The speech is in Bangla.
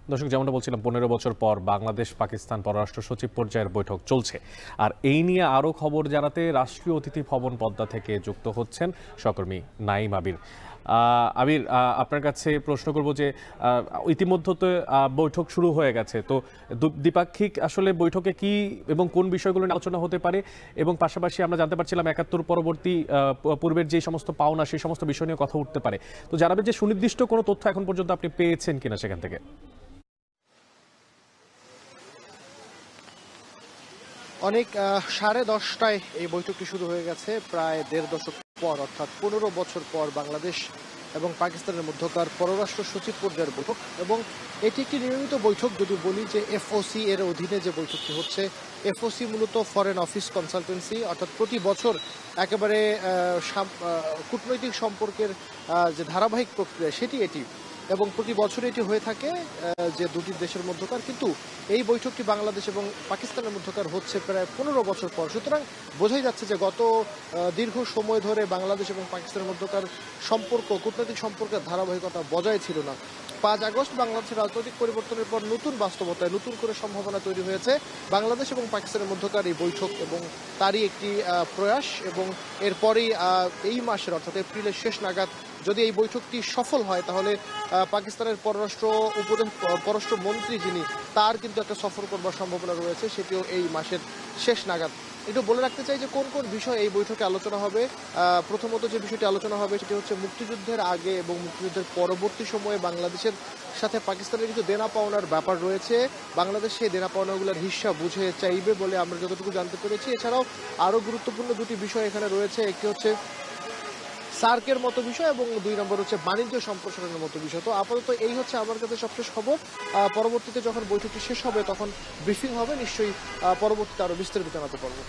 দর্শক, যেমনটা বলছিলাম, 15 বছর পর বাংলাদেশ পাকিস্তান পররাষ্ট্র সচিব পর্যায়ের বৈঠক চলছে। আর এই নিয়ে আরও খবর জানাতে রাষ্ট্রীয় অতিথি ভবন পদ্মা থেকে যুক্ত হচ্ছেন সহকর্মী নাঈম আবির। আবির, আপনার কাছে প্রশ্ন করব যে ইতিমধ্যে তো বৈঠক শুরু হয়ে গেছে, তো দ্বিপাক্ষিক আসলে বৈঠকে কি এবং কোন বিষয়গুলো নিয়ে আলোচনা হতে পারে, এবং পাশাপাশি আমরা জানতে পারছিলাম ৭১ পরবর্তী পূর্বের যে সমস্ত পাওনা সেই সমস্ত বিষয় নিয়ে কথা উঠতে পারে। তো জানাবেন যে সুনির্দিষ্ট কোনো তথ্য এখন পর্যন্ত আপনি পেয়েছেন কিনা সেখান থেকে। অনেক 10:30টায় এই বৈঠকটি শুরু হয়ে গেছে। প্রায় ১.৫ দশক পর, অর্থাৎ ১৫ বছর পর বাংলাদেশ এবং পাকিস্তানের মধ্যকার পররাষ্ট্র সচিব পর্যায়ের বৈঠক, এবং এটি একটি নিয়মিত বৈঠক। যদি বলি যে এফওসি এর অধীনে যে বৈঠকটি হচ্ছে, এফওসি মূলত ফরেন অফিস কনসালটেন্সি, অর্থাৎ প্রতি বছর একেবারে কূটনৈতিক সম্পর্কের যে ধারাবাহিক প্রক্রিয়া সেটি এটি, এবং প্রতি বছর এটি হয়ে থাকে যে দুটি দেশের মধ্যকার। কিন্তু এই বৈঠকটি বাংলাদেশ এবং পাকিস্তানের মধ্যকার হচ্ছে প্রায় ১৫ বছর পর। সুতরাং বোঝাই যাচ্ছে যে গত দীর্ঘ সময় ধরে বাংলাদেশ এবং পাকিস্তানের মধ্যকার সম্পর্ক, কূটনৈতিক সম্পর্কের ধারাবাহিকতা বজায় ছিল না। ৫ আগস্ট বাংলাদেশের রাজনৈতিক পরিবর্তনের পর নতুন বাস্তবতায় নতুন করে সম্ভাবনা তৈরি হয়েছে বাংলাদেশ এবং পাকিস্তানের মধ্যকার এই বৈঠক, এবং তারই একটি প্রয়াস। এবং এরপরেই এই মাসের, অর্থাৎ এপ্রিলের শেষ নাগাদ যদি এই বৈঠকটি সফল হয়, তাহলে পাকিস্তানের পররাষ্ট্রমন্ত্রী যিনি, তার কিন্তু একটা সফর করবার সম্ভাবনা রয়েছে, সেটিও এই মাসের শেষ নাগাদ। একটু বলে রাখতে চাই যে কোন কোন বিষয় এই বৈঠকে আলোচনা হবে। প্রথমত যে বিষয়টি আলোচনা হবে সেটি হচ্ছে মুক্তিযুদ্ধের আগে এবং মুক্তিযুদ্ধের পরবর্তী সময়ে বাংলাদেশের সাথে পাকিস্তানের কিছু দেনা পাওনার ব্যাপার রয়েছে। বাংলাদেশ সেই দেনা পাওনাগুলোর হিসাব বুঝে চাইবে বলে আমরা যতটুকু জানতে পেরেছি। এছাড়াও আরও গুরুত্বপূর্ণ দুটি বিষয় এখানে রয়েছে। একটি হচ্ছে সার্কের মতো বিষয়, এবং ২ নম্বর হচ্ছে বাণিজ্য সম্প্রসারণের মতো বিষয়। তো আপাতত এই হচ্ছে আমার কাছে সবশেষ খবর। পরবর্তীতে যখন বৈঠকটি শেষ হবে তখন ব্রিফিং হবে, নিশ্চয়ই পরবর্তীতে আরও বিস্তারিত জানাতে পারবো।